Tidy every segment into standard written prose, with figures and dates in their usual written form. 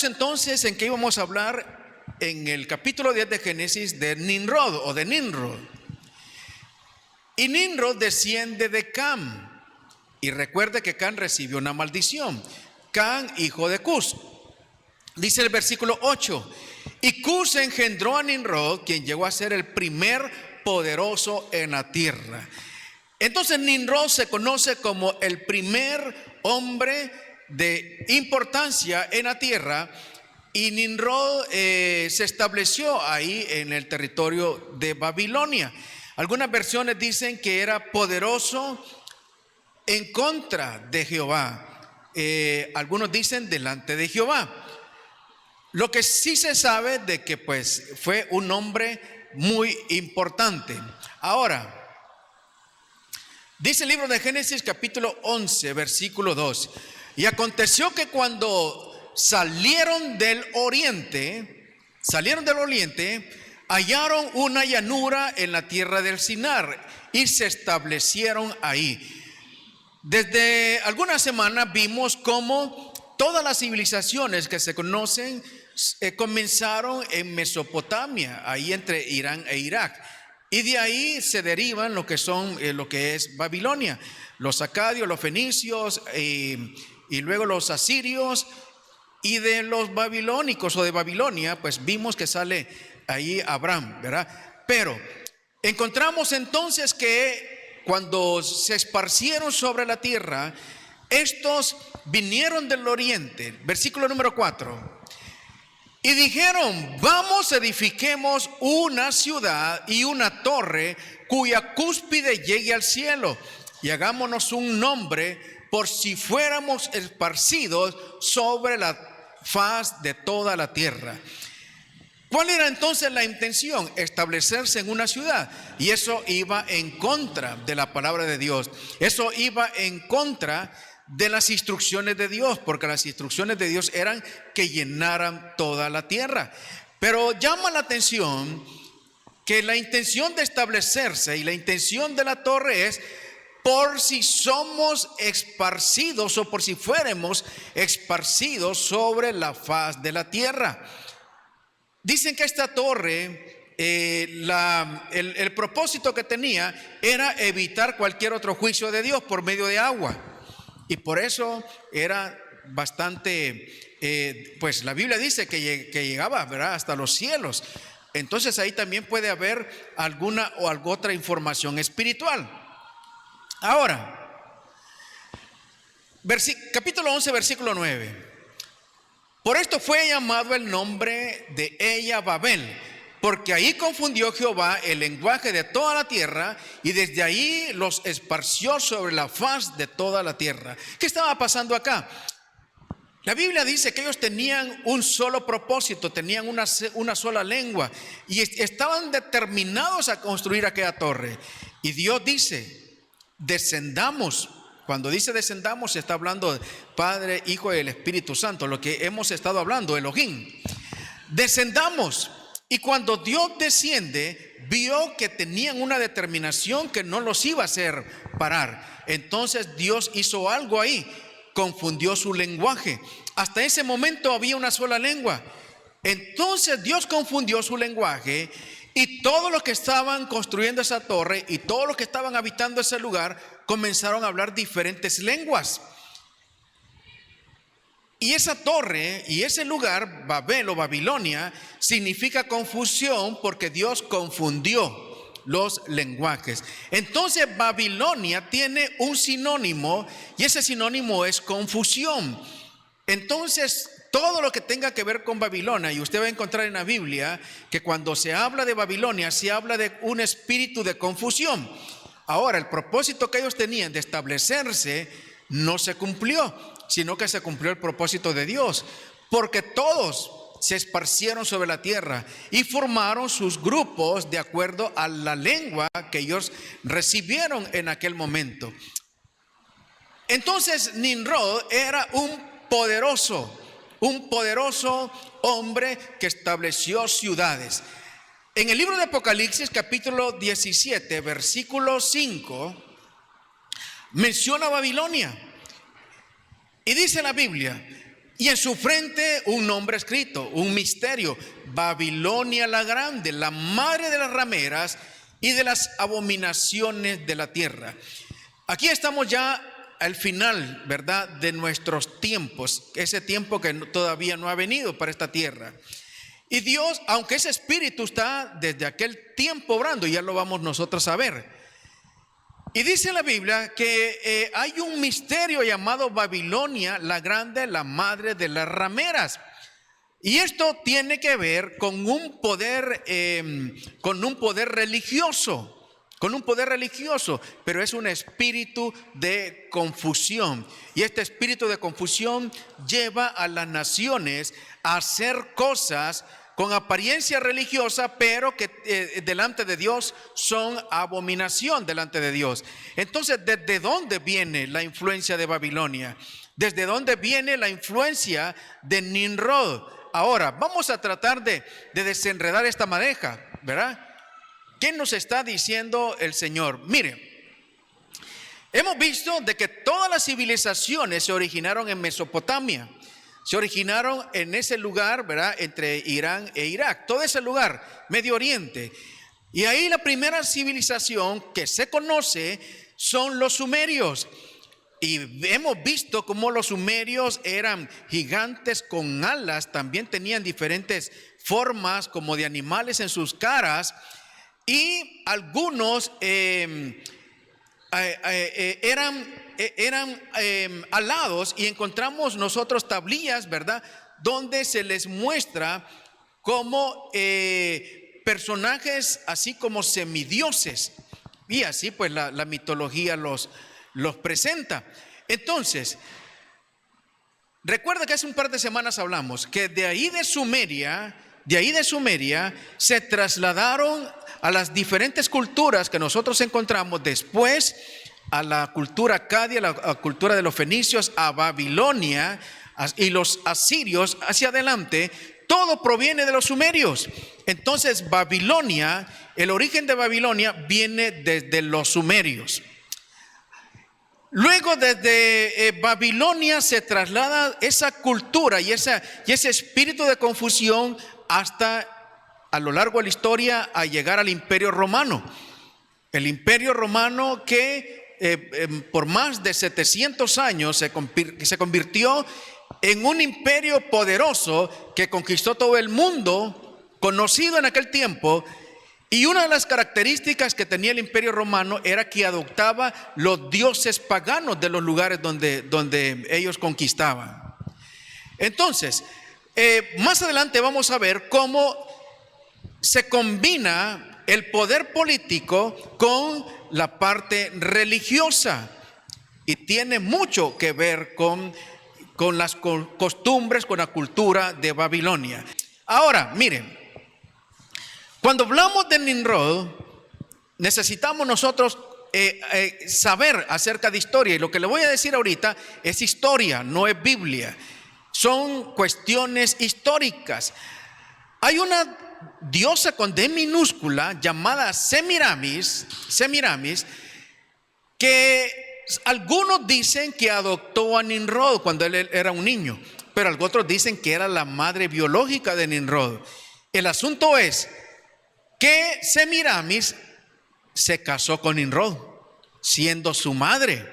quedamos entonces en que íbamos a hablar en el capítulo 10 de Génesis de Nimrod o de Nimrod. Y Nimrod desciende de Cam. Y recuerde que Cam recibió una maldición. Cam, hijo de Cus. Dice el versículo 8: y Cus engendró a Nimrod, quien llegó a ser el primer poderoso en la tierra. Entonces Nimrod se conoce como el primer hombre de importancia en la tierra. Y Nimrod se estableció ahí en el territorio de Babilonia. Algunas versiones dicen que era poderoso en contra de Jehová. Algunos dicen delante de Jehová. Lo que sí se sabe de que pues fue un hombre muy importante. Ahora, dice el libro de Génesis capítulo 11 versículo 2: y aconteció que cuando salieron del oriente, hallaron una llanura en la tierra del Sinar y se establecieron ahí. Desde algunas semanas vimos cómo todas las civilizaciones que se conocen comenzaron en Mesopotamia, ahí entre Irán e Irak, y de ahí se derivan lo que es Babilonia, los acadios, los fenicios, y luego los asirios. Y de los babilónicos o de Babilonia, pues vimos que sale ahí Abraham, ¿verdad? Pero encontramos entonces que cuando se esparcieron sobre la tierra, estos vinieron del oriente. Versículo número 4: y dijeron: vamos, edifiquemos una ciudad y una torre cuya cúspide llegue al cielo, y hagámonos un nombre, por si fuéramos esparcidos sobre la faz de toda la tierra. ¿Cuál era entonces la intención? Establecerse en una ciudad. Y eso iba en contra de la palabra de Dios. Eso iba en contra de las instrucciones de Dios, porque las instrucciones de Dios eran que llenaran toda la tierra. Pero llama la atención que la intención de establecerse y la intención de la torre es por si somos esparcidos o por si fuéramos esparcidos sobre la faz de la tierra. Dicen que esta torre, el propósito que tenía era evitar cualquier otro juicio de Dios por medio de agua. Y por eso era bastante, pues la Biblia dice que llegaba, ¿verdad?, hasta los cielos. Entonces ahí también puede haber alguna otra información espiritual. Ahora, capítulo 11, versículo 9. Por esto fue llamado el nombre de ella Babel, porque ahí confundió Jehová el lenguaje de toda la tierra, y desde ahí los esparció sobre la faz de toda la tierra. ¿Qué estaba pasando acá? La Biblia dice que ellos tenían un solo propósito, tenían una sola lengua, y estaban determinados a construir aquella torre. Y Dios dice: descendamos. Cuando dice descendamos, se está hablando de Padre, Hijo y el Espíritu Santo, lo que hemos estado hablando, Elohim. Descendamos. Y cuando Dios desciende, vio que tenían una determinación que no los iba a hacer parar. Entonces Dios hizo algo ahí, confundió su lenguaje. Hasta ese momento había una sola lengua. Entonces Dios confundió su lenguaje, y todos los que estaban construyendo esa torre y todos los que estaban habitando ese lugar comenzaron a hablar diferentes lenguas. Y esa torre y ese lugar, Babel o Babilonia, significa confusión, porque Dios confundió los lenguajes. Entonces Babilonia tiene un sinónimo, y ese sinónimo es confusión. Entonces todo lo que tenga que ver con Babilonia, y usted va a encontrar en la Biblia que cuando se habla de Babilonia, se habla de un espíritu de confusión. Ahora, el propósito que ellos tenían de establecerse no se cumplió, sino que se cumplió el propósito de Dios, porque todos se esparcieron sobre la tierra y formaron sus grupos de acuerdo a la lengua que ellos recibieron en aquel momento. Entonces Nimrod era un poderoso hombre que estableció ciudades. En el libro de Apocalipsis capítulo 17 versículo 5 menciona Babilonia, y dice la Biblia: Y en su frente un nombre escrito, un misterio: Babilonia la grande, la madre de las rameras y de las abominaciones de la tierra. Aquí estamos ya al final, ¿verdad?, de nuestros tiempos, ese tiempo que todavía no ha venido para esta tierra. Y Dios, aunque ese espíritu está desde aquel tiempo obrando, ya lo vamos nosotros a ver. Y dice la Biblia que hay un misterio llamado Babilonia la grande, la madre de las rameras. Y esto tiene que ver con un poder religioso. Con un poder religioso, pero es un espíritu de confusión. Y este espíritu de confusión lleva a las naciones a hacer cosas con apariencia religiosa, pero que delante de Dios son abominación delante de Dios. Entonces, ¿desde dónde viene la influencia de Babilonia? ¿Desde dónde viene la influencia de Nimrod? Ahora, vamos a tratar de desenredar esta madeja, ¿verdad? ¿Qué nos está diciendo el Señor? Mire, hemos visto de que todas las civilizaciones se originaron en Mesopotamia. Se originaron en ese lugar, ¿verdad?, entre Irán e Irak, todo ese lugar, Medio Oriente. Y ahí la primera civilización que se conoce son los sumerios. Y hemos visto cómo los sumerios eran gigantes con alas, también tenían diferentes formas como de animales en sus caras. Y algunos eran alados, y encontramos nosotros tablillas, ¿verdad?, donde se les muestra como personajes así como semidioses, y así pues la mitología los presenta. Entonces, recuerda que hace un par de semanas hablamos que de ahí de Sumeria se trasladaron a las diferentes culturas que nosotros encontramos después, a la cultura acadia, a la cultura de los fenicios, a Babilonia y los asirios hacia adelante. Todo proviene de los sumerios. Entonces Babilonia, el origen de Babilonia viene desde los sumerios. Luego desde Babilonia se traslada esa cultura y ese espíritu de confusión hasta a lo largo de la historia a llegar al Imperio Romano. El Imperio Romano que por más de 700 años se convirtió en un imperio poderoso que conquistó todo el mundo, conocido en aquel tiempo. Y una de las características que tenía el Imperio Romano era que adoptaba los dioses paganos de los lugares donde ellos conquistaban. Entonces, más adelante vamos a ver cómo se combina el poder político con la parte religiosa, y tiene mucho que ver con las costumbres, con la cultura de Babilonia. Ahora, miren, cuando hablamos de Nimrod, necesitamos nosotros saber acerca de historia, y lo que le voy a decir ahorita es historia, no es Biblia. Son cuestiones históricas. Hay una diosa con D minúscula llamada Semiramis, que algunos dicen que adoptó a Nimrod cuando él era un niño, pero otros dicen que era la madre biológica de Nimrod. El asunto es que Semiramis se casó con Nimrod, siendo su madre.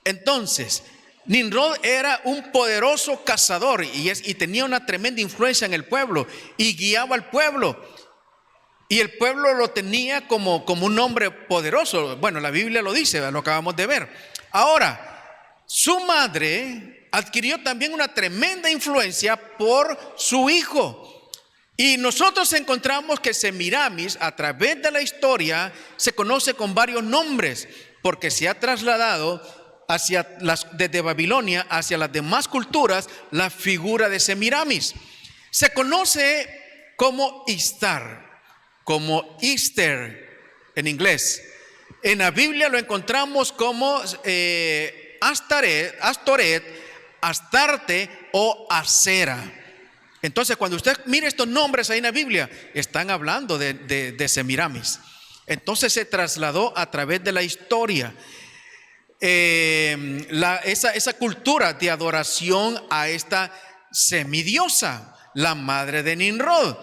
Entonces, Nimrod era un poderoso cazador y tenía una tremenda influencia en el pueblo y guiaba al pueblo. Y el pueblo lo tenía como un hombre poderoso. Bueno, la Biblia lo dice, lo acabamos de ver. Ahora, su madre adquirió también una tremenda influencia por su hijo. Y nosotros encontramos que Semiramis, a través de la historia, se conoce con varios nombres, porque se ha trasladado desde Babilonia hacia las demás culturas la figura de Semiramis. Se conoce como Istar, como Easter en inglés. En la Biblia lo encontramos como Astoret, Astarte o Acera. Entonces, cuando usted mire estos nombres ahí en la Biblia, están hablando de Semiramis. Entonces se trasladó a través de la historia. esa cultura de adoración a esta semidiosa, la madre de Nimrod,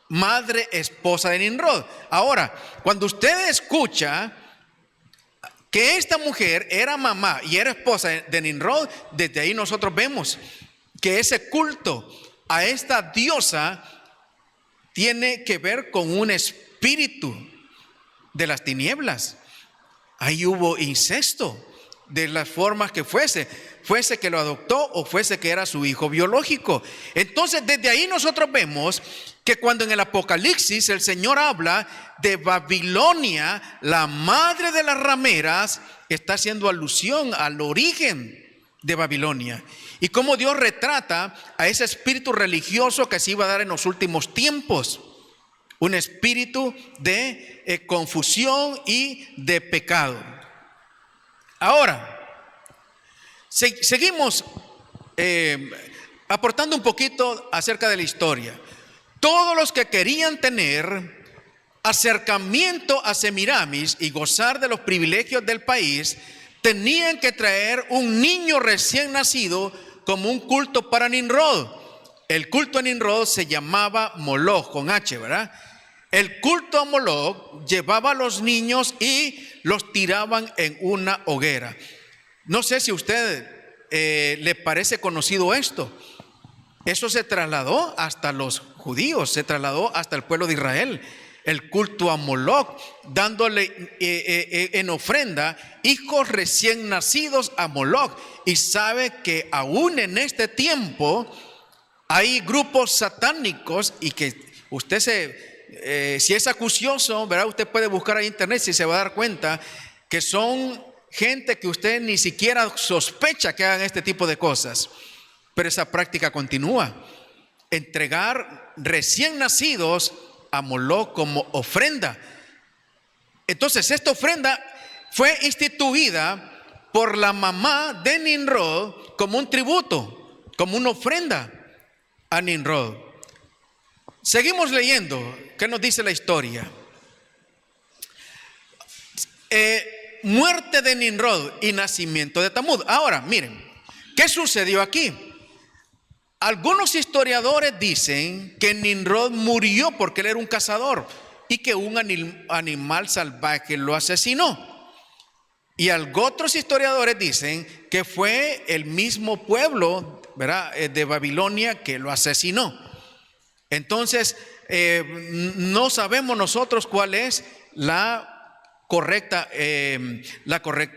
madre esposa de Nimrod. Ahora, cuando usted escucha que esta mujer era mamá y era esposa de Nimrod, desde ahí nosotros vemos que ese culto a esta diosa tiene que ver con un espíritu de las tinieblas. Ahí hubo incesto, de las formas que fuese que lo adoptó o fuese que era su hijo biológico. Entonces, desde ahí nosotros vemos que cuando en el Apocalipsis el Señor habla de Babilonia, la madre de las rameras, está haciendo alusión al origen de Babilonia y cómo Dios retrata a ese espíritu religioso que se iba a dar en los últimos tiempos, un espíritu de confusión y de pecado. Ahora, seguimos aportando un poquito acerca de la historia. Todos los que querían tener acercamiento a Semiramis y gozar de los privilegios del país, tenían que traer un niño recién nacido como un culto para Nimrod. El culto a Nimrod se llamaba Moloch, con H, ¿verdad? El culto a Moloch llevaba a los niños y los tiraban en una hoguera. No sé si a usted le parece conocido esto. Eso se trasladó hasta los judíos, se trasladó hasta el pueblo de Israel. El culto a Moloch, dándole en ofrenda hijos recién nacidos a Moloch. Y sabe que aún en este tiempo hay grupos satánicos y que usted si es acucioso, ¿verdad? Usted puede buscar en internet y se va a dar cuenta que son gente que usted ni siquiera sospecha que hagan este tipo de cosas. Pero esa práctica continúa. Entregar recién nacidos a Moloch como ofrenda. Entonces, esta ofrenda fue instituida por la mamá de Nimrod como un tributo, como una ofrenda a Nimrod. Seguimos leyendo. ¿Qué nos dice la historia? Muerte de Nimrod y nacimiento de Tamuz. Ahora, miren, ¿qué sucedió aquí? Algunos historiadores dicen que Nimrod murió porque él era un cazador y que un animal salvaje lo asesinó. Y otros historiadores dicen que fue el mismo pueblo, ¿verdad?, de Babilonia que lo asesinó. Entonces, no sabemos nosotros cuál es la correcta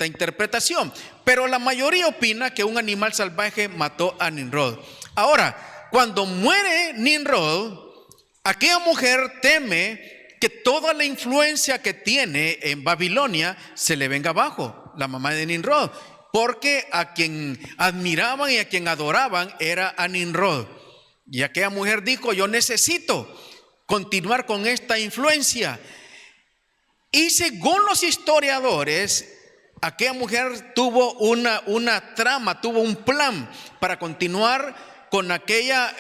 interpretación, pero la mayoría opina que un animal salvaje mató a Nimrod. Ahora, cuando muere Nimrod, aquella mujer teme que toda la influencia que tiene en Babilonia se le venga abajo, la mamá de Nimrod, porque a quien admiraban y a quien adoraban era a Nimrod. Y aquella mujer dijo: yo necesito continuar con esta influencia. Y según los historiadores, aquella mujer tuvo una trama, tuvo un plan para continuar con aquella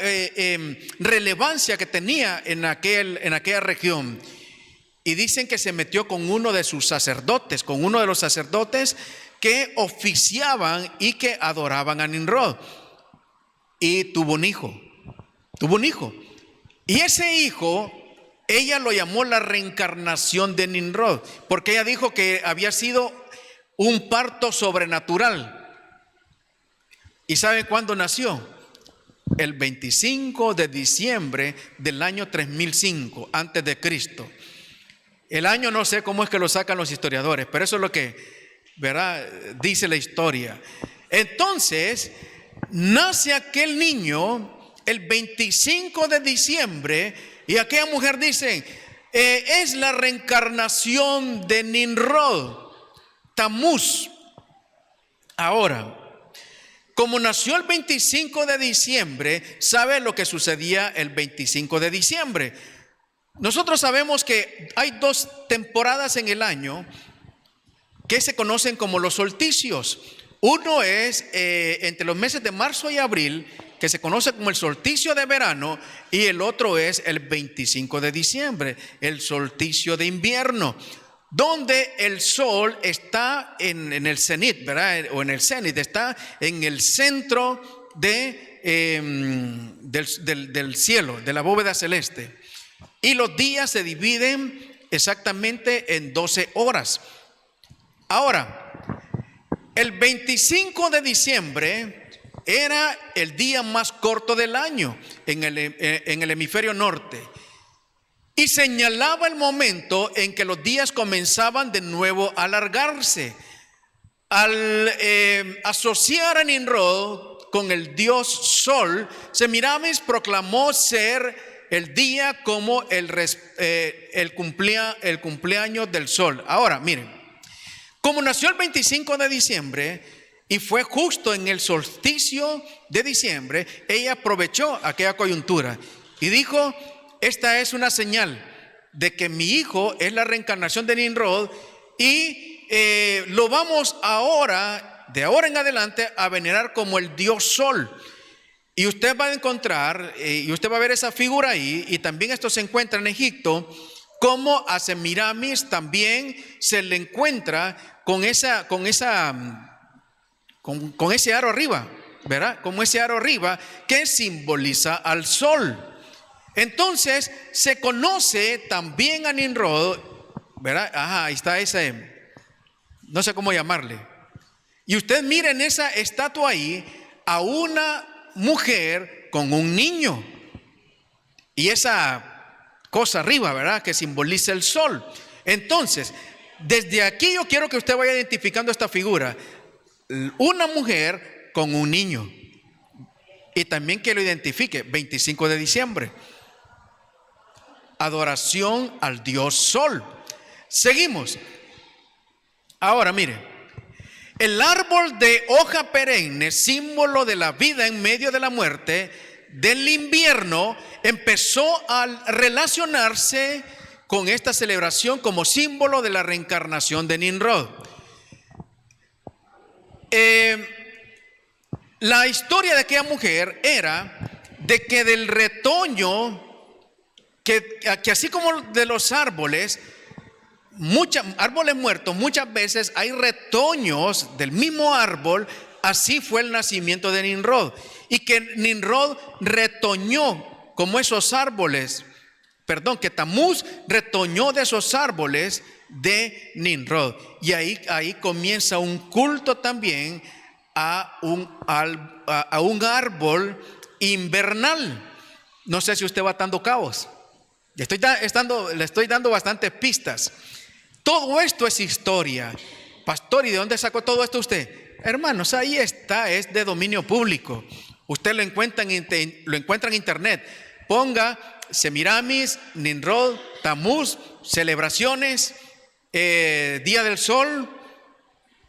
relevancia que tenía en aquella región. Y dicen que se metió con uno de sus sacerdotes, con uno de los sacerdotes que oficiaban y que adoraban a Nimrod. Y tuvo un hijo. Y ese hijo, ella lo llamó la reencarnación de Nimrod, porque ella dijo que había sido un parto sobrenatural. ¿Y sabe cuándo nació? El 25 de diciembre del año 3005 antes de Cristo. El año no sé cómo es que lo sacan los historiadores, pero eso es lo que, ¿verdad?, dice la historia. Entonces, nace aquel niño el 25 de diciembre y aquella mujer dice: es la reencarnación de Nimrod, Tamuz. Ahora, como nació el 25 de diciembre, ¿sabe lo que sucedía el 25 de diciembre? Nosotros sabemos que hay 2 temporadas en el año que se conocen como los solsticios. Uno es entre los meses de marzo y abril, que se conoce como el solsticio de verano, y el otro es el 25 de diciembre, el solsticio de invierno. donde el sol está en el cenit, ¿verdad? O en el cenit, está en el centro del cielo, de la bóveda celeste. Y los días se dividen exactamente en 12 horas. Ahora, el 25 de diciembre era el día más corto del año en el hemisferio norte. Y señalaba el momento en que los días comenzaban de nuevo a alargarse. Al asociar a Nimrod con el dios Sol, Semiramis proclamó ser el día como el cumpleaños del Sol. Ahora, miren, como nació el 25 de diciembre y fue justo en el solsticio de diciembre, ella aprovechó aquella coyuntura y dijo: esta es una señal de que mi hijo es la reencarnación de Nimrod y lo vamos ahora, de ahora en adelante, a venerar como el dios Sol. Y usted va a encontrar, y usted va a ver esa figura ahí, y también esto se encuentra en Egipto, como a Semiramis también se le encuentra con ese aro arriba, ¿verdad? Como ese aro arriba que simboliza al sol. Entonces se conoce también a Nimrod, ¿verdad? Ajá, ahí está ese, no sé cómo llamarle. Y usted mira en esa estatua ahí a una mujer con un niño. Y esa cosa arriba, ¿verdad? Que simboliza el sol. Entonces, desde aquí yo quiero que usted vaya identificando esta figura. Una mujer con un niño. Y también que lo identifique, 25 de diciembre. Adoración al dios Sol. Seguimos. Ahora mire, el árbol de hoja perenne, símbolo de la vida en medio de la muerte, del invierno, empezó a relacionarse con esta celebración como símbolo de la reencarnación de Nimrod. La historia de aquella mujer era de que del retoño, que así como de los árboles muertos, muchas veces hay retoños del mismo árbol. Así fue el nacimiento de Nimrod. Y que Nimrod retoñó como esos árboles, que Tamuz retoñó de esos árboles de Nimrod. Y ahí comienza un culto también a un árbol invernal. No sé si usted va atando cabos. Le estoy dando bastantes pistas. Todo esto es historia. Pastor, ¿y de dónde sacó todo esto usted? Hermanos, ahí está, es de dominio público. Usted lo encuentra en internet. Ponga Semiramis, Nimrod, Tamuz, celebraciones, Día del Sol,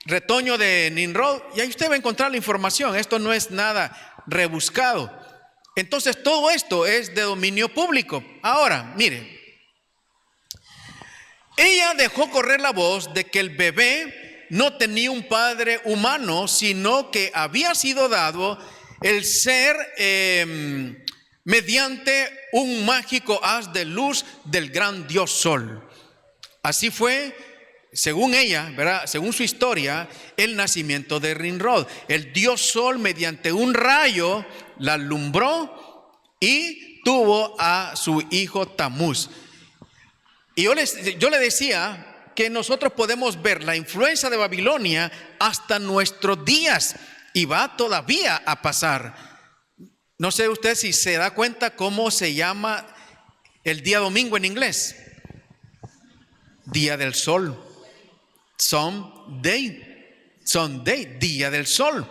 retoño de Nimrod, y ahí usted va a encontrar la información. Esto no es nada rebuscado. Entonces todo esto es de dominio público. Ahora, mire, ella dejó correr la voz de que el bebé no tenía un padre humano, sino que había sido dado el ser mediante un mágico haz de luz del gran dios Sol. Así fue, según ella, ¿verdad? Según su historia, el nacimiento de Nimrod. El dios Sol, mediante un rayo, la alumbró y tuvo a su hijo Tamuz. Y yo le decía que nosotros podemos ver la influencia de Babilonia hasta nuestros días, y va todavía a pasar. No sé usted si se da cuenta cómo se llama el día domingo en inglés. Día del Sol. Sunday, día del sol.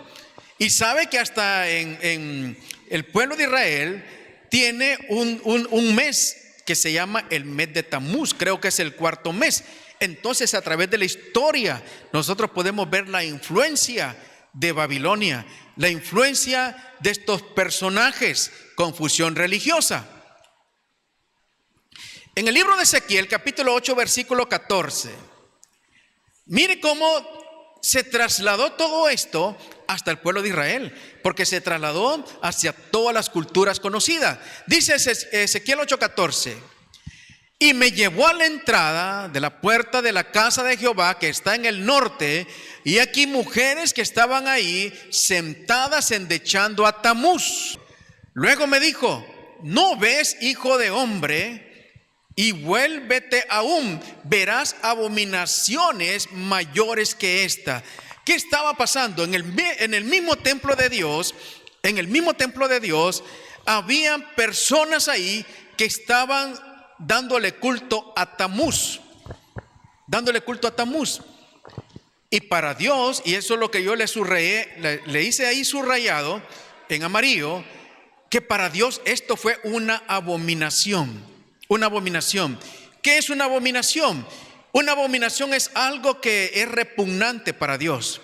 Y sabe que hasta en el pueblo de Israel tiene un mes que se llama el mes de Tamuz. Creo que es el cuarto mes. Entonces, a través de la historia, nosotros podemos ver la influencia de Babilonia, la influencia de estos personajes, confusión religiosa. En el libro de Ezequiel, capítulo 8, versículo 14, mire cómo se trasladó todo esto hasta el pueblo de Israel, porque se trasladó hacia todas las culturas conocidas. Dice Ezequiel 8:14: Y me llevó a la entrada de la puerta de la casa de Jehová, que está en el norte, y aquí mujeres que estaban ahí sentadas endechando a Tamuz. Luego me dijo: ¿no ves, hijo de hombre? Y vuélvete aún, verás abominaciones mayores que esta. ¿Qué estaba pasando? En el mismo templo de Dios, había personas ahí que estaban dándole culto a Tamuz. Y para Dios, y eso es lo que yo le subrayé, le hice ahí subrayado en amarillo, que para Dios esto fue una abominación. Una abominación. ¿Qué es una abominación? Una abominación es algo que es repugnante para Dios.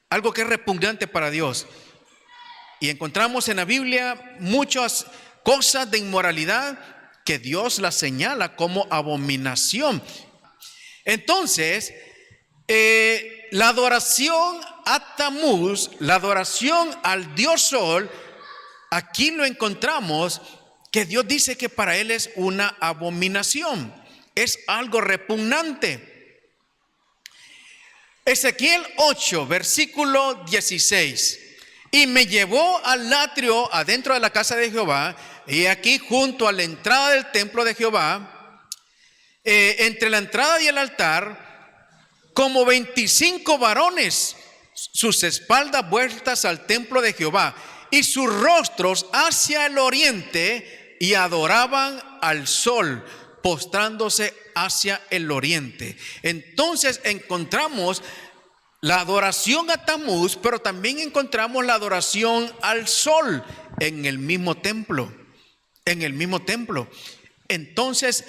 Algo que es repugnante para Dios. Y encontramos en la Biblia muchas cosas de inmoralidad que Dios las señala como abominación. Entonces, la adoración a Tamuz, la adoración al Dios Sol, aquí lo encontramos que Dios dice que para él es una abominación, es algo repugnante. Ezequiel 8, versículo 16. Y me llevó al atrio adentro de la casa de Jehová, y aquí junto a la entrada del templo de Jehová, entre la entrada y el altar, como 25 varones, sus espaldas vueltas al templo de Jehová, y sus rostros hacia el oriente, y adoraban al sol, postrándose hacia el oriente. Entonces encontramos la adoración a Tamuz, pero también encontramos la adoración al sol en el mismo templo. Entonces,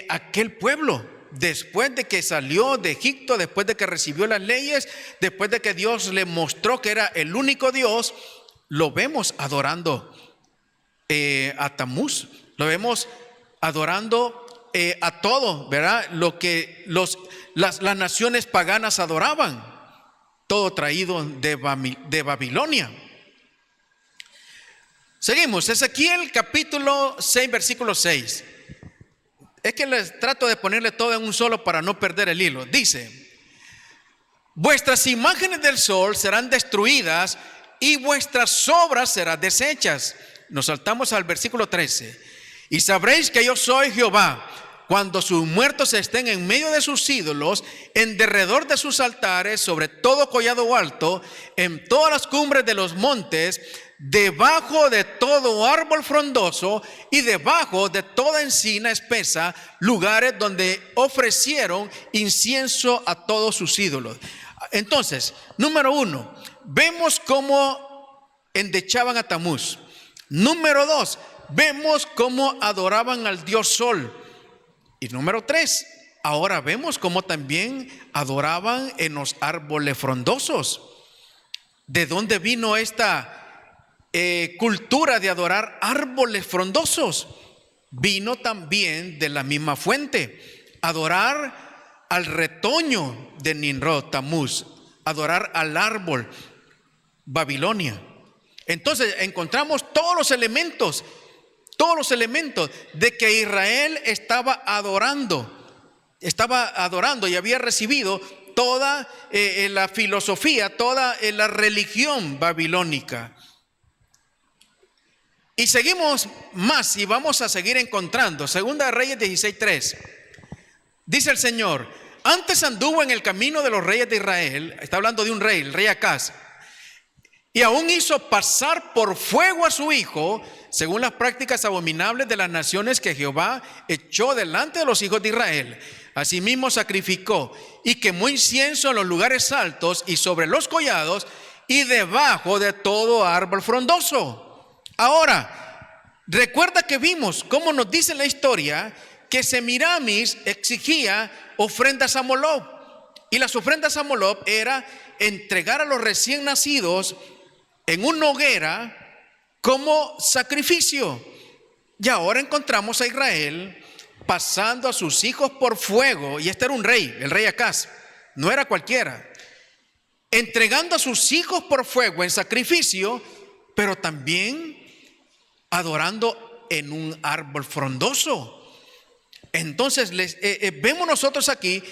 aquel pueblo, después de que salió de Egipto, después de que recibió las leyes, después de que Dios le mostró que era el único Dios, lo vemos adorando a Tamuz, lo vemos adorando a todo, ¿verdad? Lo que las naciones paganas adoraban, todo traído de Babilonia. Seguimos, Ezequiel capítulo 6, versículo 6. Es que les trato de ponerle todo en un solo para no perder el hilo. Dice: vuestras imágenes del sol serán destruidas y vuestras obras serán deshechas. Nos saltamos al versículo 13. Y sabréis que yo soy Jehová, cuando sus muertos estén en medio de sus ídolos, en derredor de sus altares, sobre todo collado alto, en todas las cumbres de los montes, debajo de todo árbol frondoso y debajo de toda encina espesa, lugares donde ofrecieron incienso a todos sus ídolos. Entonces, número 1, vemos cómo endechaban a Tamuz. Número 2, vemos cómo adoraban al Dios Sol. Y número 3, ahora vemos cómo también adoraban en los árboles frondosos. ¿De dónde vino esta cultura de adorar árboles frondosos? Vino también de la misma fuente. Adorar al retoño de Nimrod, Tamuz, adorar al árbol, Babilonia. Entonces encontramos todos los elementos de que Israel estaba adorando y había recibido toda la filosofía, toda la religión babilónica. Y seguimos más y vamos a seguir encontrando. Segunda de Reyes 16:3. Dice el Señor: antes anduvo en el camino de los reyes de Israel. Está hablando de un rey, el rey Acaz. Y aún hizo pasar por fuego a su hijo, según las prácticas abominables de las naciones que Jehová echó delante de los hijos de Israel. Asimismo sacrificó y quemó incienso en los lugares altos y sobre los collados y debajo de todo árbol frondoso. Ahora, recuerda que vimos cómo nos dice la historia que Semiramis exigía ofrendas a Moloch. Y las ofrendas a Moloch era entregar a los recién nacidos en una hoguera como sacrificio. Y ahora encontramos a Israel pasando a sus hijos por fuego. Y este era un rey, el rey Acaz, no era cualquiera. Entregando a sus hijos por fuego en sacrificio, pero también adorando en un árbol frondoso. Entonces vemos nosotros aquí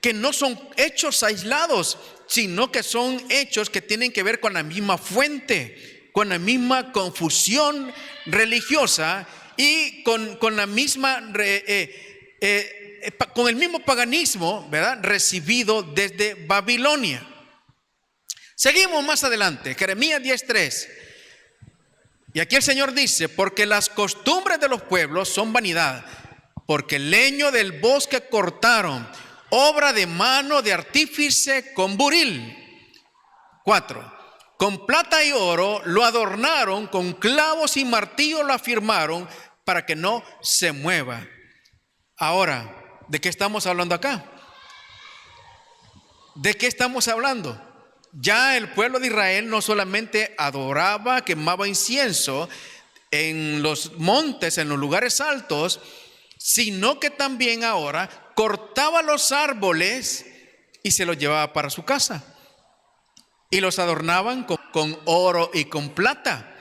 que no son hechos aislados, sino que son hechos que tienen que ver con la misma fuente, con la misma confusión religiosa y con la misma con el mismo paganismo, ¿verdad?, recibido desde Babilonia. Seguimos más adelante, Jeremías 10:3. Y aquí el Señor dice: porque las costumbres de los pueblos son vanidad, porque el leño del bosque cortaron, obra de mano de artífice con buril. 4. Con plata y oro lo adornaron, con clavos y martillo lo afirmaron, para que no se mueva. Ahora, ¿de qué estamos hablando acá? ¿De qué estamos hablando? Ya el pueblo de Israel no solamente adoraba, quemaba incienso en los montes, en los lugares altos, sino que también ahora cortaba los árboles y se los llevaba para su casa. Y los adornaban con oro y con plata.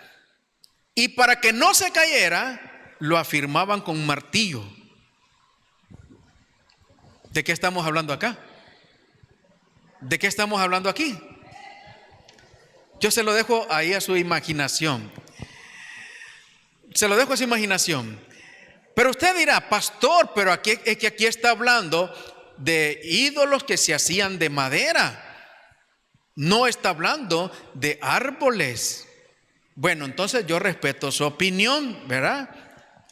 Y para que no se cayera, lo afirmaban con martillo. ¿De qué estamos hablando acá? ¿De qué estamos hablando aquí? Yo se lo dejo ahí a su imaginación. Se lo dejo a su imaginación. Pero usted dirá: pastor, pero aquí está hablando de ídolos que se hacían de madera. No está hablando de árboles. Bueno, entonces yo respeto su opinión, ¿verdad?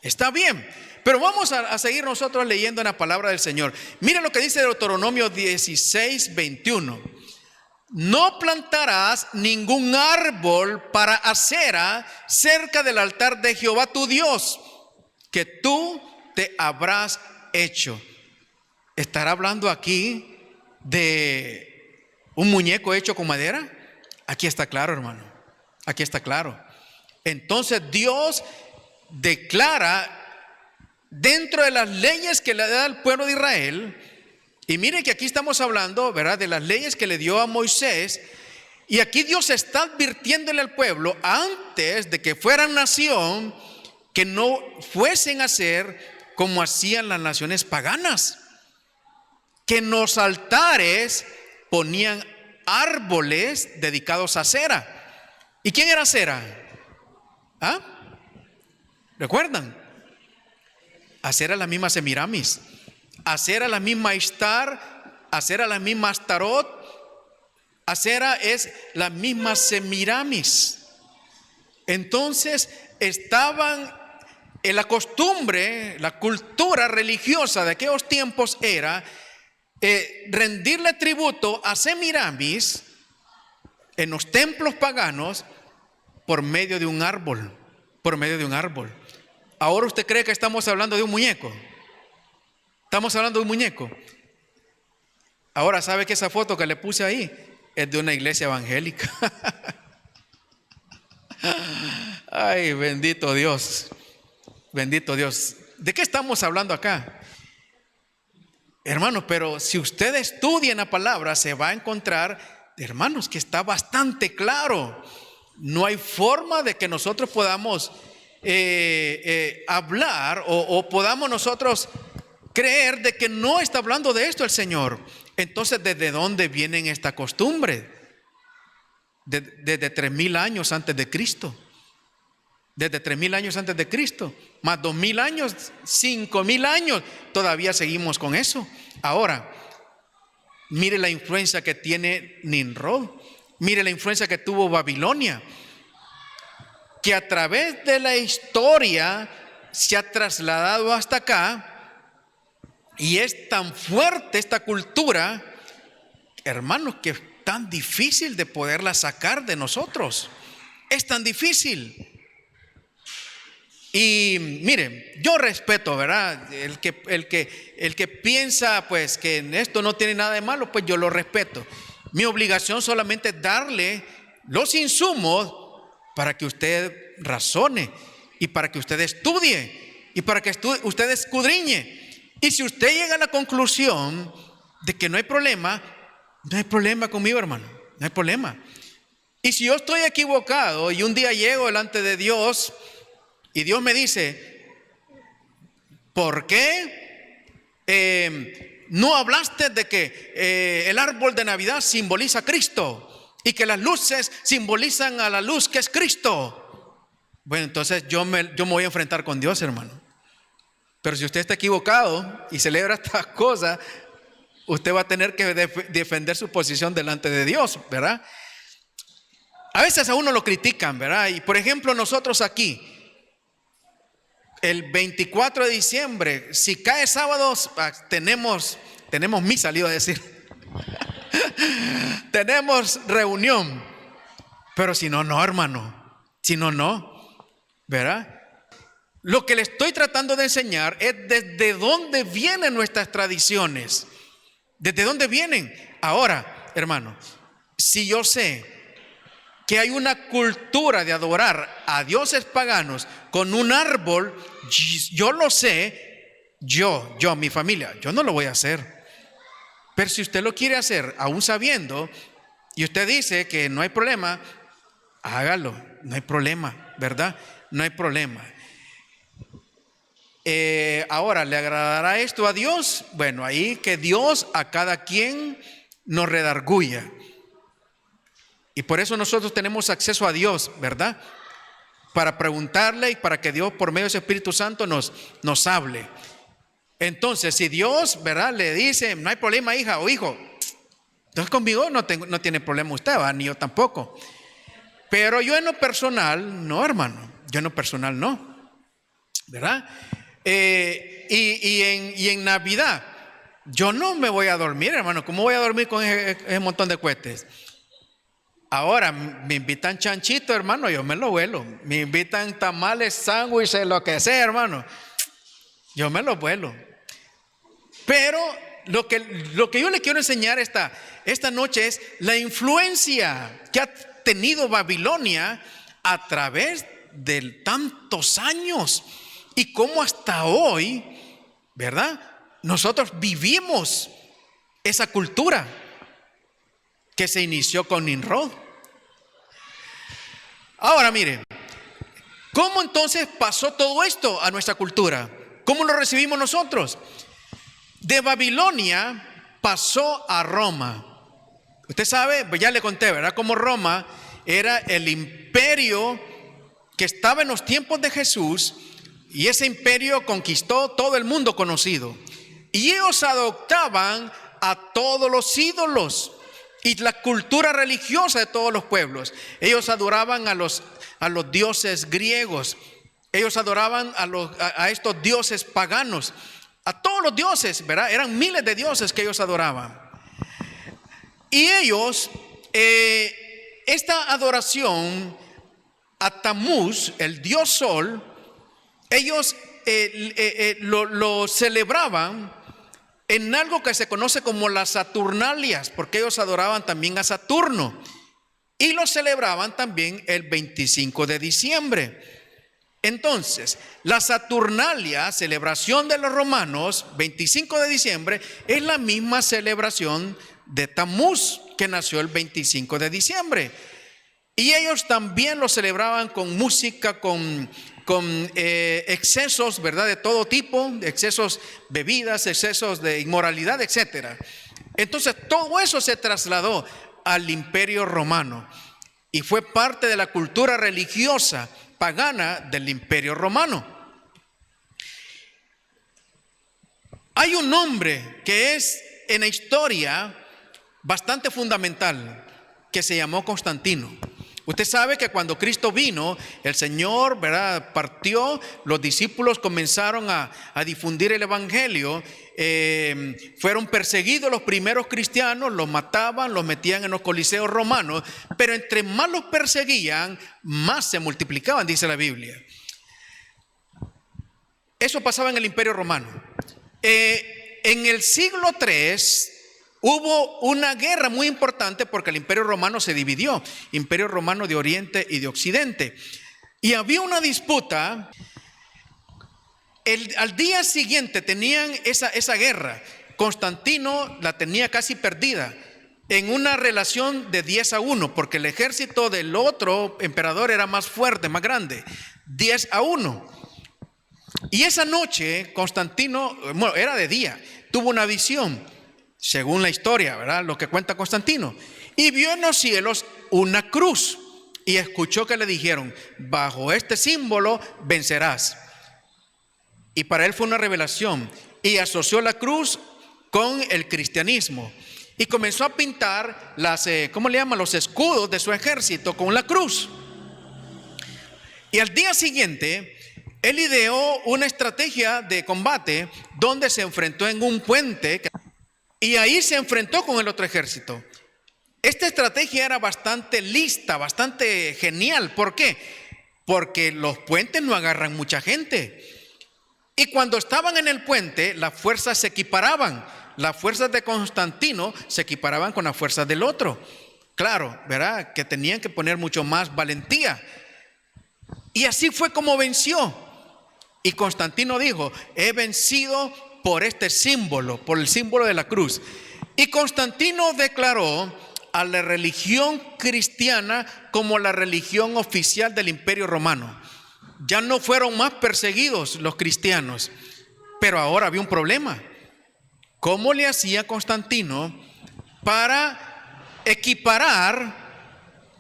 Está bien. Pero vamos a seguir nosotros leyendo en la palabra del Señor. Mire lo que dice Deuteronomio 16:21. No plantarás ningún árbol para acera cerca del altar de Jehová tu Dios, que tú te habrás hecho. ¿Estará hablando aquí de un muñeco hecho con madera? Aquí está claro, hermano. Aquí está claro. Entonces Dios declara dentro de las leyes que le da al pueblo de Israel. Y miren que aquí estamos hablando, ¿verdad?, de las leyes que le dio a Moisés. Y aquí Dios está advirtiéndole al pueblo, antes de que fueran nación, que no fuesen a hacer como hacían las naciones paganas, que en los altares ponían árboles dedicados a Acera. ¿Y quién era Acera? ¿Ah? ¿Recuerdan? Acera la misma Semiramis, Acera la misma Ishtar, Acera la misma Astarot, Acera es la misma Semiramis. Entonces estaban en la costumbre, la cultura religiosa de aquellos tiempos era rendirle tributo a Semiramis en los templos paganos por medio de un árbol, por medio de un árbol. Ahora usted cree que estamos hablando de un muñeco. Estamos hablando de un muñeco. Ahora sabe que esa foto que le puse ahí es de una iglesia evangélica. Ay, bendito Dios. Bendito Dios. ¿De qué estamos hablando acá? Hermanos, pero si usted estudia en la palabra, se va a encontrar, hermanos, que está bastante claro. No hay forma de que nosotros podamos hablar o podamos nosotros creer de que no está hablando de esto el Señor. Entonces, ¿desde dónde viene esta costumbre? Desde 3000 años antes de Cristo. Desde 3000 años antes de Cristo, más 2000 años, 5000 años, todavía seguimos con eso. Ahora, mire la influencia que tiene Nimrod, mire la influencia que tuvo Babilonia, que a través de la historia se ha trasladado hasta acá. Y es tan fuerte esta cultura, hermanos, que es tan difícil de poderla sacar de nosotros. Es tan difícil. Y miren, yo respeto, ¿verdad? El que piensa pues que en esto no tiene nada de malo, pues yo lo respeto. Mi obligación solamente es darle los insumos para que usted razone y para que usted estudie y para que usted escudriñe. Y si usted llega a la conclusión de que no hay problema, no hay problema conmigo, hermano, no hay problema. Y si yo estoy equivocado y un día llego delante de Dios y Dios me dice, ¿por qué no hablaste de que el árbol de Navidad simboliza a Cristo y que las luces simbolizan a la luz que es Cristo. Bueno, entonces yo me voy a enfrentar con Dios, hermano. Pero si usted está equivocado y celebra estas cosas, usted va a tener que defender su posición delante de Dios, ¿verdad? A veces a uno lo critican, ¿verdad? Y por ejemplo, nosotros aquí, el 24 de diciembre, si cae sábado, tenemos misa, le iba a decir. Tenemos reunión. Pero si no, no, hermano. Si no, no. ¿Verdad? Lo que le estoy tratando de enseñar es desde dónde vienen nuestras tradiciones. ¿Desde dónde vienen? Ahora, hermano, si yo sé que hay una cultura de adorar a dioses paganos con un árbol, yo lo sé, yo, mi familia, yo no lo voy a hacer. Pero si usted lo quiere hacer, aún sabiendo, y usted dice que no hay problema, hágalo, no hay problema, ¿verdad? No hay problema. Ahora, ¿le agradará esto a Dios? Bueno, ahí que Dios a cada quien nos redarguya. Y por eso nosotros tenemos acceso a Dios, ¿verdad? Para preguntarle y para que Dios por medio de su Espíritu Santo nos hable. Entonces, si Dios, ¿verdad?, le dice, no hay problema, hija o hijo, entonces conmigo no tiene problema usted, ¿verdad? Ni yo tampoco. Pero yo en lo personal, no, hermano, yo en lo personal no, ¿verdad? Y en Navidad, yo no me voy a dormir, hermano. ¿Cómo voy a dormir con ese montón de cohetes? Ahora, me invitan chanchito, hermano, yo me lo vuelo. Me invitan tamales, sándwiches, lo que sea, hermano, yo me lo vuelo. Pero lo que yo le quiero enseñar esta noche es la influencia que ha tenido Babilonia a través de tantos años y cómo hasta hoy, ¿verdad?, nosotros vivimos esa cultura que se inició con Nimrod. Ahora mire, ¿cómo entonces pasó todo esto a nuestra cultura? ¿Cómo lo recibimos nosotros? De Babilonia pasó a Roma. Usted sabe, ya le conté, ¿verdad?, cómo Roma era el imperio que estaba en los tiempos de Jesús, y ese imperio conquistó todo el mundo conocido. Y ellos adoptaban a todos los ídolos y la cultura religiosa de todos los pueblos. Ellos adoraban a los dioses griegos. Ellos adoraban a estos dioses paganos. A todos los dioses, ¿verdad? Eran miles de dioses que ellos adoraban. Y ellos, esta adoración a Tamuz, el dios sol, ellos lo celebraban en algo que se conoce como las Saturnalias, porque ellos adoraban también a Saturno y lo celebraban también el 25 de diciembre. Entonces, la Saturnalia, celebración de los romanos, 25 de diciembre, es la misma celebración de Tamuz, que nació el 25 de diciembre. Y ellos también lo celebraban con música, con excesos, ¿verdad?, de todo tipo, excesos bebidas, excesos de inmoralidad, etcétera. Entonces todo eso se trasladó al Imperio Romano y fue parte de la cultura religiosa pagana del Imperio Romano. Hay un nombre que es en la historia bastante fundamental, que se llamó Constantino. Usted sabe que cuando Cristo vino, el Señor, ¿verdad?, partió, los discípulos comenzaron a difundir el evangelio, fueron perseguidos los primeros cristianos, los mataban, los metían en los coliseos romanos, pero entre más los perseguían, más se multiplicaban, dice la Biblia. Eso pasaba en el Imperio Romano. En el siglo III hubo una guerra muy importante porque el Imperio Romano se dividió, Imperio Romano de Oriente y de Occidente. Y había una disputa. Al día siguiente tenían esa guerra. Constantino la tenía casi perdida en una relación de 10-1, porque el ejército del otro emperador era más fuerte, más grande, 10-1. Y esa noche Constantino, bueno, era de día, tuvo una visión, según la historia, ¿verdad? Lo que cuenta Constantino. Y vio en los cielos una cruz y escuchó que le dijeron: bajo este símbolo vencerás. Y para él fue una revelación y asoció la cruz con el cristianismo y comenzó a pintar ¿cómo le llaman? Los escudos de su ejército con la cruz. Y al día siguiente él ideó una estrategia de combate donde se enfrentó en un puente y ahí se enfrentó con el otro ejército. Esta estrategia era bastante lista, bastante genial. ¿Por qué? Porque los puentes no agarran mucha gente. Y cuando estaban en el puente, las fuerzas se equiparaban. Las fuerzas de Constantino se equiparaban con las fuerzas del otro. Claro, ¿verdad? Que tenían que poner mucho más valentía. Y así fue como venció. Y Constantino dijo: he vencido por este símbolo, por el símbolo de la cruz. Y Constantino declaró a la religión cristiana como la religión oficial del Imperio Romano. Ya no fueron más perseguidos los cristianos, pero ahora había un problema. ¿Cómo le hacía Constantino para equiparar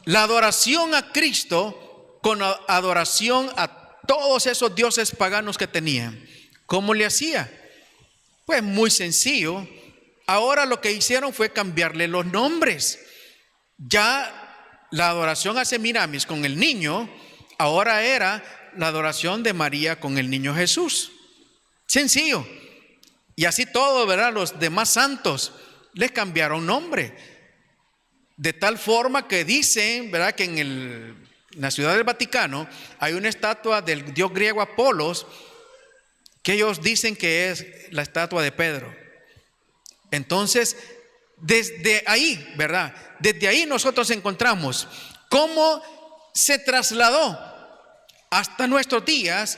la adoración a Cristo con la adoración a todos esos dioses paganos que tenían? ¿Cómo le hacía? Pues muy sencillo. Ahora lo que hicieron fue cambiarle los nombres. Ya la adoración a Semiramis con el niño, ahora era la adoración de María con el niño Jesús. Sencillo. Y así todo, ¿verdad? Los demás santos les cambiaron nombre. De tal forma que dicen, ¿verdad?, que en la ciudad del Vaticano hay una estatua del dios griego Apolos que ellos dicen que es la estatua de Pedro. Entonces, desde ahí, ¿verdad? Desde ahí nosotros encontramos cómo se trasladó hasta nuestros días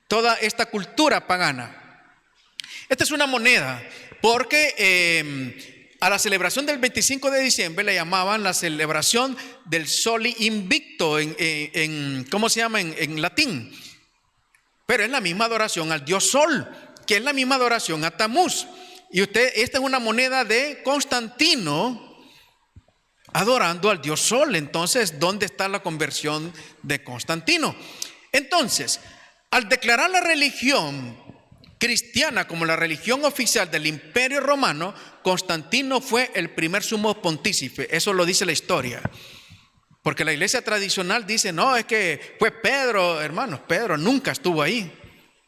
toda esta cultura pagana. Esta es una moneda porque a la celebración del 25 de diciembre le llamaban la celebración del Soli Invicto ¿cómo se llama? En latín. Pero es la misma adoración al dios Sol, que es la misma adoración a Tamuz. Y esta es una moneda de Constantino adorando al dios Sol. Entonces, ¿dónde está la conversión de Constantino? Entonces, al declarar la religión cristiana como la religión oficial del Imperio Romano, Constantino fue el primer sumo pontífice. Eso lo dice la historia. Porque la iglesia tradicional dice: no, es que fue Pedro. Hermanos, Pedro nunca estuvo ahí.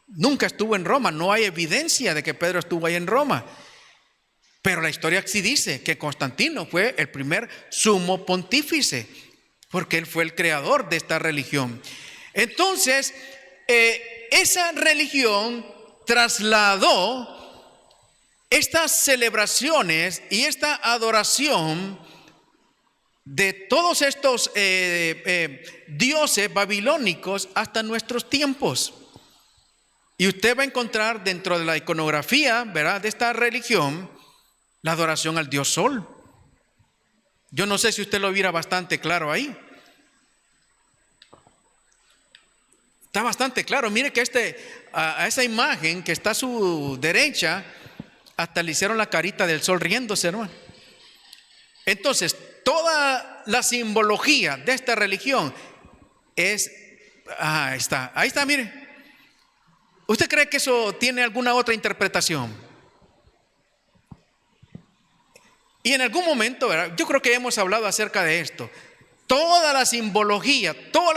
Nunca estuvo en Roma. No hay evidencia de que Pedro estuvo ahí en Roma. Pero la historia sí dice que Constantino fue el primer sumo pontífice, porque él fue el creador de esta religión. Entonces, esa religión trasladó estas celebraciones y esta adoración de todos estos dioses babilónicos hasta nuestros tiempos. Y usted va a encontrar dentro de la iconografía, ¿verdad?, de esta religión, la adoración al dios Sol. Yo no sé si usted lo viera bastante claro ahí. Está bastante claro. Mire que a esa imagen que está a su derecha, hasta le hicieron la carita del sol riéndose, hermano. Entonces, toda la simbología de esta religión es... ahí está, mire. ¿Usted cree que eso tiene alguna otra interpretación? Y en algún momento, ¿verdad?, yo creo que hemos hablado acerca de esto. Toda la simbología, toda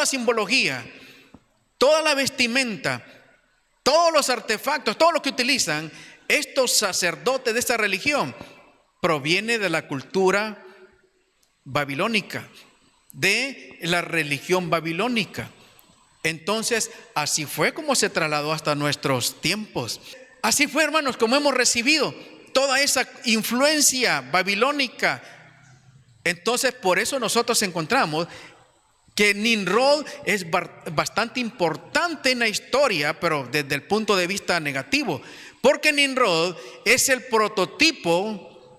la vestimenta, todos los artefactos, todo lo que utilizan estos sacerdotes de esta religión proviene de la cultura babilónica, de la religión babilónica. Entonces, así fue como se trasladó hasta nuestros tiempos. Así fue, hermanos, como hemos recibido toda esa influencia babilónica. Entonces, por eso nosotros encontramos que Nimrod es bastante importante en la historia, pero desde el punto de vista negativo, porque Nimrod es el prototipo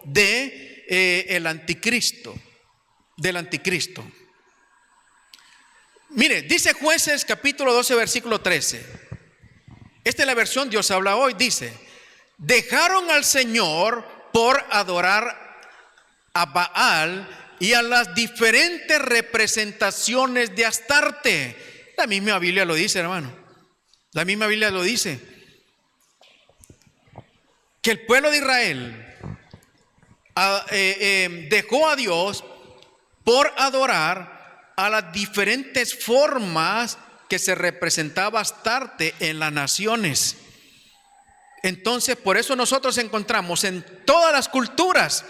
de el anticristo, del anticristo. Mire, dice Jueces capítulo 12, versículo 13. Esta es la versión Dios habla hoy. Dice: dejaron al Señor por adorar a Baal y a las diferentes representaciones de Astarte. La misma Biblia lo dice, hermano. La misma Biblia lo dice. Que el pueblo de Israel dejó a Dios por adorar a las diferentes formas que se representaba Astarte en las naciones. Entonces, por eso nosotros encontramos en todas las culturas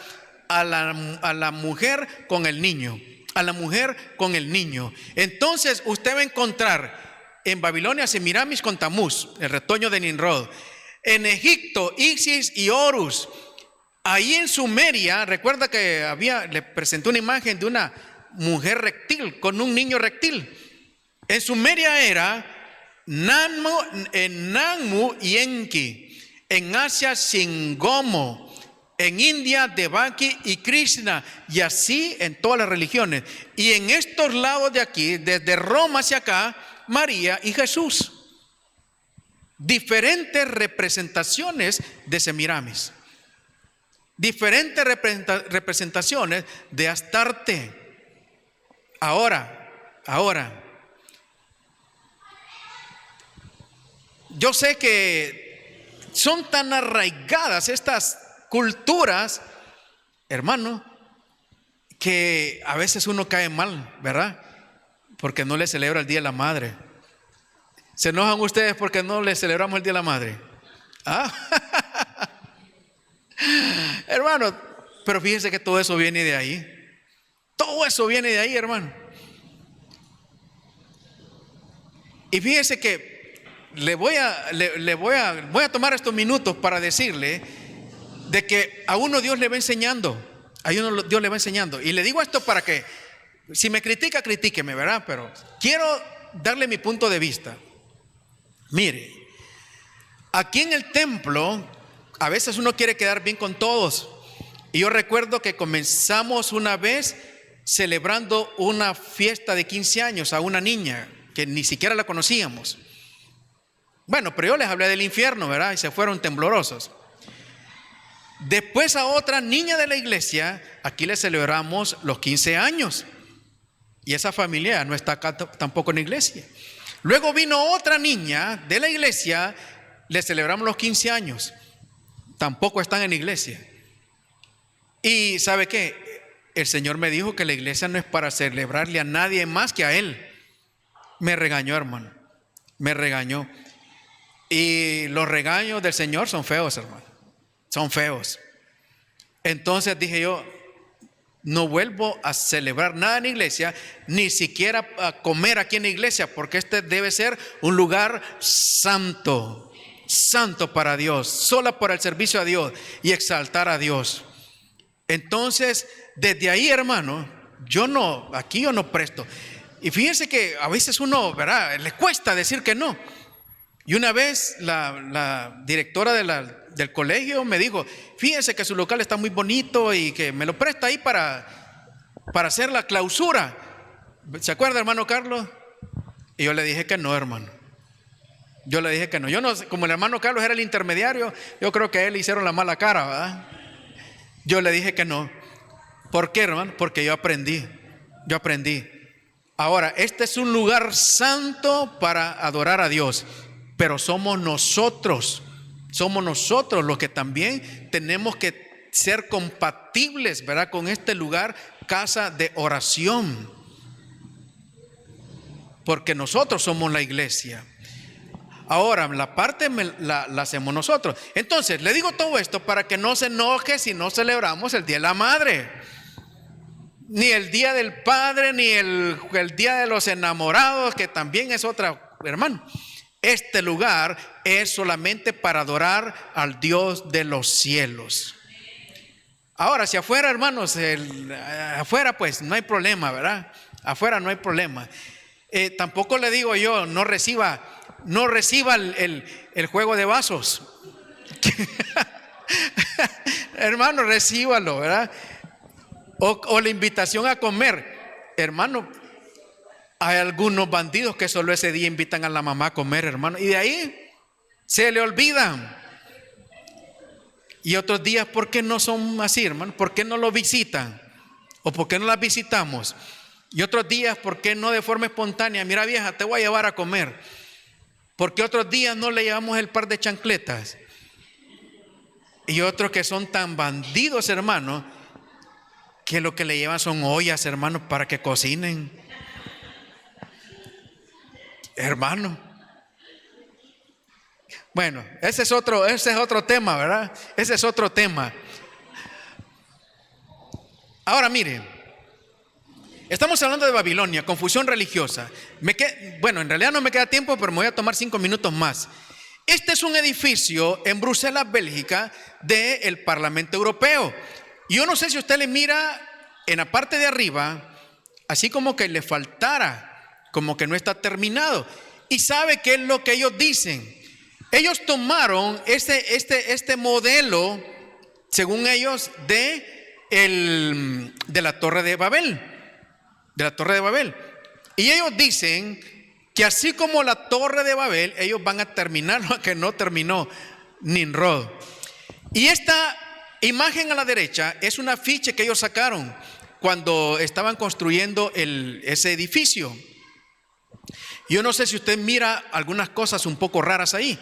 a la mujer con el niño, a la mujer con el niño. Entonces usted va a encontrar en Babilonia Semiramis con Tamuz, el retoño de Nimrod; en Egipto Isis y Horus. Ahí en Sumeria, recuerda que le presenté una imagen de una mujer reptil con un niño reptil. En Sumeria era Nanmu y Enki. En Asia Singomo. En India Devaki y Krishna. Y así en todas las religiones. Y en estos lados de aquí, desde Roma hacia acá, María y Jesús. Diferentes representaciones de Semiramis. Diferentes representaciones de Astarte. Ahora, yo sé que son tan arraigadas estas culturas, hermano, que a veces uno cae mal, ¿verdad? Porque no le celebra el Día de la Madre. ¿Se enojan ustedes porque no le celebramos el Día de la Madre? ¿Ah? Hermano, pero fíjense que todo eso viene de ahí. Todo eso viene de ahí, hermano. Y fíjense que voy a tomar estos minutos para decirle de que a uno Dios le va enseñando. A uno Dios le va enseñando. Y le digo esto para que, si me critica, critíqueme, ¿verdad? Pero quiero darle mi punto de vista. Mire, aquí en el templo, a veces uno quiere quedar bien con todos. Y yo recuerdo que comenzamos una vez celebrando una fiesta de 15 años a una niña que ni siquiera la conocíamos. Bueno, pero yo les hablé del infierno, ¿verdad? Y se fueron temblorosos. Después a otra niña de la iglesia, aquí le celebramos los 15 años. Y esa familia no está acá tampoco en la iglesia. Luego vino otra niña de la iglesia, le celebramos los 15 años. Tampoco están en la iglesia. Y ¿sabe qué? El Señor me dijo que la iglesia no es para celebrarle a nadie más que a Él. Me regañó, hermano. Me regañó. Y los regaños del Señor son feos, hermano. Son feos. Entonces dije yo, no vuelvo a celebrar nada en la iglesia, ni siquiera a comer aquí en la iglesia, porque este debe ser un lugar santo. Santo para Dios, solo para el servicio a Dios y exaltar a Dios. Entonces, desde ahí, hermano, aquí yo no presto. Y fíjense que a veces uno, ¿verdad?, le cuesta decir que no. Y una vez la directora del colegio me dijo: fíjense que su local está muy bonito y que me lo presta ahí para hacer la clausura. ¿Se acuerda, hermano Carlos? Y yo le dije que no, hermano. Yo le dije que no. Yo no, como el hermano Carlos era el intermediario, yo creo que a él le hicieron la mala cara, ¿verdad? Yo le dije que no. ¿Por qué, hermano? Porque yo aprendí. Ahora, este es un lugar santo para adorar a Dios, pero somos nosotros los que también tenemos que ser compatibles, ¿verdad?, con este lugar, casa de oración, porque nosotros somos la iglesia. Ahora, la parte la hacemos nosotros. Entonces, le digo todo esto para que no se enoje si no celebramos el Día de la Madre, ni el Día del Padre, ni el Día de los Enamorados, que también es otra, hermano. Este lugar es solamente para adorar al Dios de los cielos. Ahora, si afuera, hermanos, afuera pues no hay problema, ¿verdad? Afuera no hay problema. Tampoco le digo yo, no reciba el juego de vasos. Hermano, recíbalo, ¿verdad? O la invitación a comer. Hermano, Hay algunos bandidos que solo ese día invitan a la mamá a comer, hermano, y de ahí se le olvidan. Y otros días, ¿por qué no son así, hermano? ¿Por qué no lo visitan? ¿O por qué no las visitamos? Y otros días, ¿por qué no de forma espontánea? Mira, vieja, te voy a llevar a comer. ¿Por qué otros días no le llevamos el par de chancletas? Y otros que son tan bandidos, hermano, que lo que le llevan son ollas, hermano, para que cocinen. Hermano. Bueno, ese es otro tema, ¿verdad? Ese es otro tema. Ahora mire, estamos hablando de Babilonia, confusión religiosa. Bueno, en realidad no me queda tiempo, pero me voy a tomar 5 minutos más. Este es un edificio en Bruselas, Bélgica, del Parlamento Europeo. Y yo no sé si usted le mira en la parte de arriba, así como que le faltara, como que no está terminado. Y sabe qué es lo que ellos dicen. Ellos tomaron este modelo, según ellos, de la Torre de Babel. De la Torre de Babel. Y ellos dicen que así como la Torre de Babel, ellos van a terminar lo que no terminó Nimrod. Y esta imagen a la derecha es un afiche que ellos sacaron cuando estaban construyendo ese edificio. Yo no sé si usted mira algunas cosas un poco raras ahí.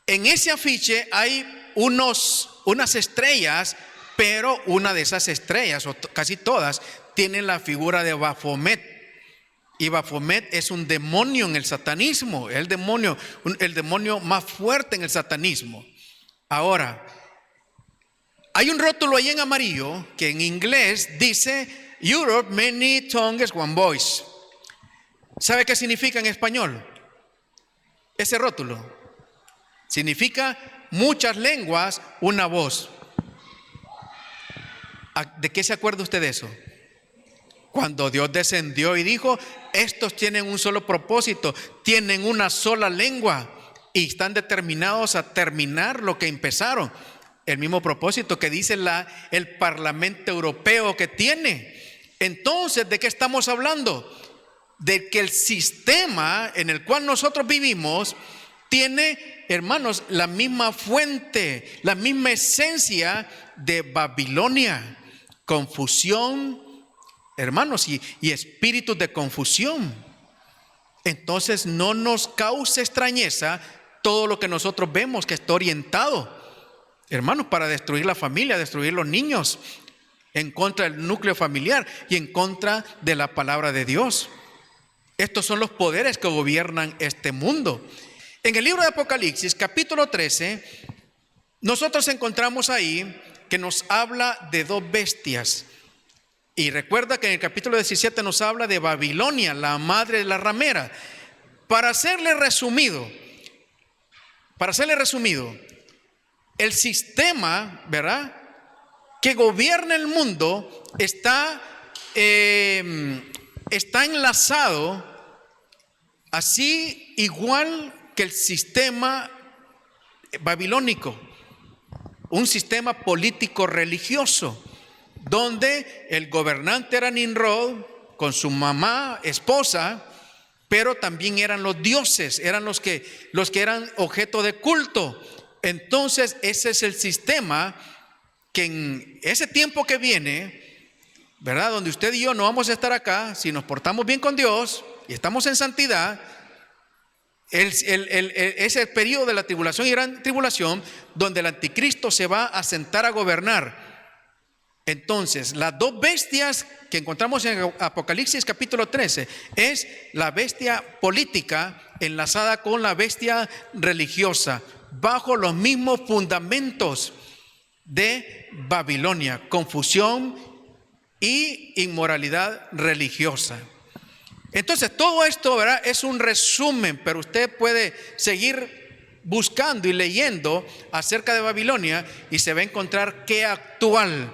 En ese afiche hay unas estrellas, pero una de esas estrellas, o casi todas, tienen la figura de Baphomet. Y Baphomet es un demonio en el satanismo, el demonio más fuerte en el satanismo. Ahora, hay un rótulo ahí en amarillo que en inglés dice Europe, many tongues, one voice. ¿Sabe qué significa en español? Ese rótulo significa muchas lenguas, una voz. ¿De qué se acuerda usted de eso? Cuando Dios descendió y dijo, estos tienen un solo propósito, tienen una sola lengua y están determinados a terminar lo que empezaron. El mismo propósito que dice el Parlamento Europeo que tiene. Entonces, ¿de qué estamos hablando? De que el sistema en el cual nosotros vivimos tiene, hermanos, la misma fuente, la misma esencia de Babilonia. Confusión, hermanos, y espíritus de confusión. Entonces no nos cause extrañeza todo lo que nosotros vemos que está orientado, hermanos, para destruir la familia, destruir los niños, en contra del núcleo familiar y en contra de la palabra de Dios. Estos son los poderes que gobiernan este mundo. En el libro de Apocalipsis, capítulo 13, nosotros encontramos ahí que nos habla de dos bestias. Y recuerda que en el capítulo 17 nos habla de Babilonia, la madre de la ramera. Para hacerle resumido, el sistema, ¿verdad?, que gobierna el mundo está enlazado así igual que el sistema babilónico, un sistema político religioso, donde el gobernante era Nimrod con su mamá, esposa, pero también eran los dioses, eran los que eran objeto de culto. Entonces ese es el sistema que en ese tiempo que viene, ¿verdad?, donde usted y yo no vamos a estar acá, si nos portamos bien con Dios y estamos en santidad, ese periodo de la tribulación y gran tribulación, donde el anticristo se va a sentar a gobernar. Entonces, las dos bestias que encontramos en Apocalipsis capítulo 13 es la bestia política enlazada con la bestia religiosa, bajo los mismos fundamentos de Babilonia, confusión y inmoralidad religiosa. Entonces, todo esto, ¿verdad?, es un resumen, pero usted puede seguir buscando y leyendo acerca de Babilonia y se va a encontrar qué actual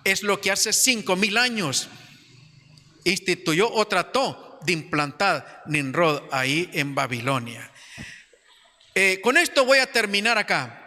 es lo que hace 5,000 años instituyó o trató de implantar Nimrod ahí en Babilonia. Con esto voy a terminar acá.